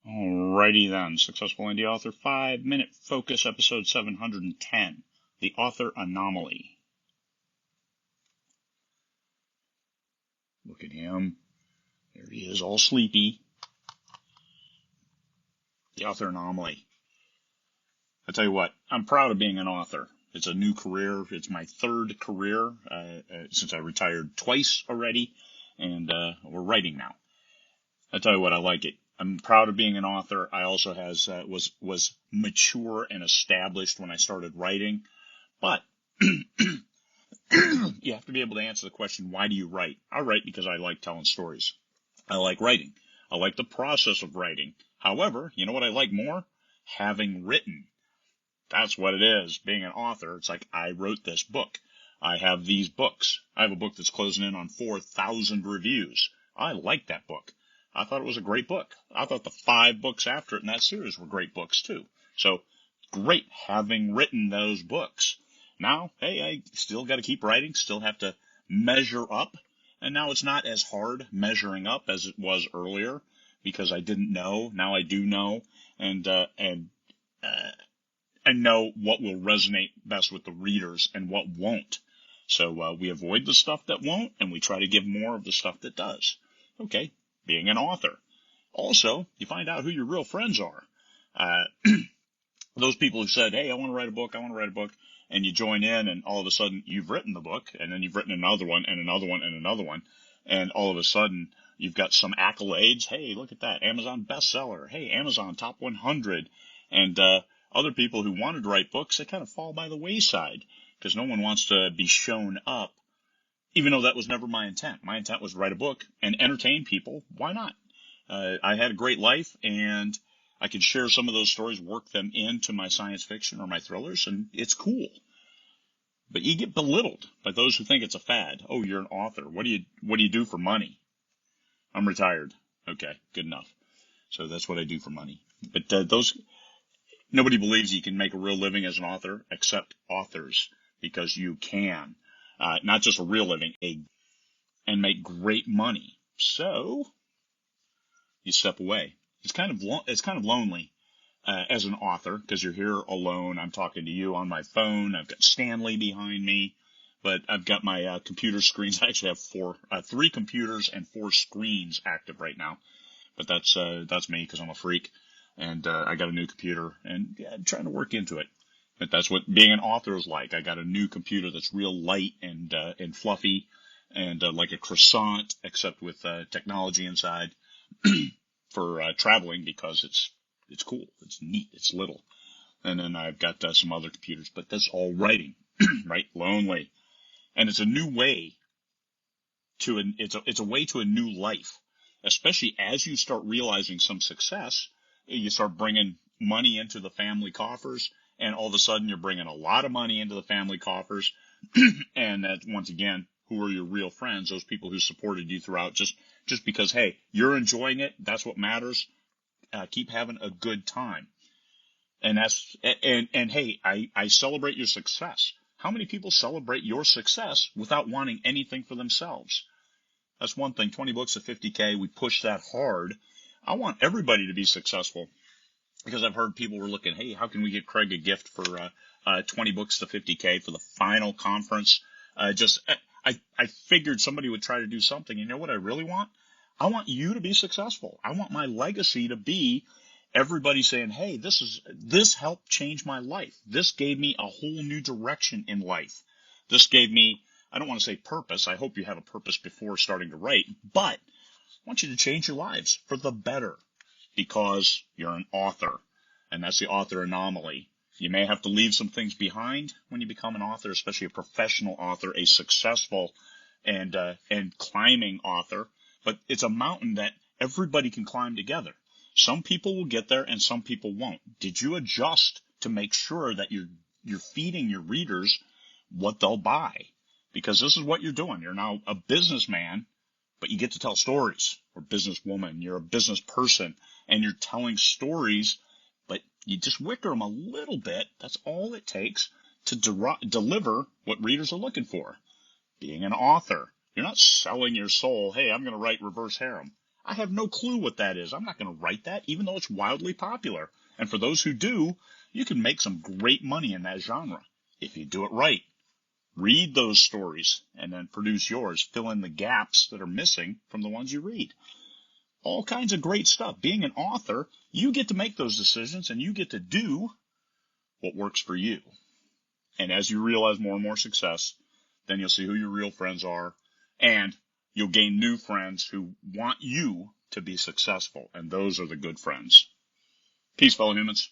Alrighty then, Successful Indie Author 5-Minute Focus, episode 710, The Author Anomaly. Look at him. There he is, all sleepy. The Author Anomaly. I tell you what, I'm proud of being an author. It's a new career. It's my third career since I retired twice already, and we're writing now. I tell you what, I like it. I'm proud of being an author. I also was mature and established when I started writing, but you have to be able to answer the question, why do you write? I write because I like telling stories. I like writing. I like the process of writing. However, you know what I like more? Having written. That's what it is. Being an author, it's like I wrote this book. I have these books. I have a book that's closing in on 4,000 reviews. I like that book. I thought it was a great book. I thought the 5 books after it in that series were great books too. So, great having written those books. Now, hey, I still got to keep writing, still have to measure up. And now it's not as hard measuring up as it was earlier because I didn't know. Now I do know. And I know what will resonate best with the readers and what won't. So we avoid the stuff that won't, and we try to give more of the stuff that does. Okay, being an author. Also, you find out who your real friends are. Those people who said, hey, I want to write a book, and you join in, and all of a sudden you've written the book, and then you've written another one, and another one, and another one, and all of a sudden you've got some accolades. Hey, look at that, Amazon bestseller. Hey, Amazon top 100. And other people who wanted to write books, they kind of fall by the wayside because no one wants to be shown up, even though that was never my intent. My intent was to write a book and entertain people. Why not? I had a great life, and I could share some of those stories, work them into my science fiction or my thrillers, and it's cool. But you get belittled by those who think it's a fad. Oh, you're an author. What do you do for money? I'm retired. Okay, good enough. So that's what I do for money. But nobody believes you can make a real living as an author except authors, because you can. Not just a real living, and make great money. So you step away. It's kind of lonely as an author because you're here alone. I'm talking to you on my phone. I've got Stanley behind me, but I've got my computer screens. I actually have 3 computers and 4 screens active right now. But that's me because I'm a freak. And I got a new computer, and yeah, I'm trying to work into it. But that's what being an author is like. I got a new computer that's real light and fluffy, and like a croissant, except with technology inside for traveling because it's cool, it's neat, it's little. And then I've got some other computers, but that's all writing, right? Lonely, and it's a new way it's a way to a new life, especially as you start realizing some success. You start bringing money into the family coffers, and all of a sudden you're bringing a lot of money into the family coffers. And that, once again, who are your real friends? Those people who supported you throughout, just because, hey, you're enjoying it. That's what matters. Keep having a good time. And hey, I celebrate your success. How many people celebrate your success without wanting anything for themselves? That's one thing. 20 books at 50K. We push that hard. I want everybody to be successful, because I've heard people were looking, hey, how can we get Craig a gift for 20 books to 50K for the final conference? I figured somebody would try to do something. You know what I really want? I want you to be successful. I want my legacy to be everybody saying, hey, this helped change my life. This gave me a whole new direction in life. This gave me, I don't want to say purpose. I hope you have a purpose before starting to write, but I want you to change your lives for the better, because you're an author, and that's the author anomaly. You may have to leave some things behind when you become an author, especially a professional author, a successful and climbing author, but it's a mountain that everybody can climb together. Some people will get there and some people won't. Did you adjust to make sure that you're feeding your readers what they'll buy? Because this is what you're doing. You're now a businessman, but you get to tell stories, or businesswoman. You're a business person, and you're telling stories, but you just wicker them a little bit. That's all it takes to deliver what readers are looking for. Being an author, you're not selling your soul. Hey, I'm going to write reverse harem. I have no clue what that is. I'm not going to write that, even though it's wildly popular. And for those who do, you can make some great money in that genre if you do it right. Read those stories and then produce yours. Fill in the gaps that are missing from the ones you read. All kinds of great stuff. Being an author, you get to make those decisions and you get to do what works for you. And as you realize more and more success, then you'll see who your real friends are, and you'll gain new friends who want you to be successful. And those are the good friends. Peace, fellow humans.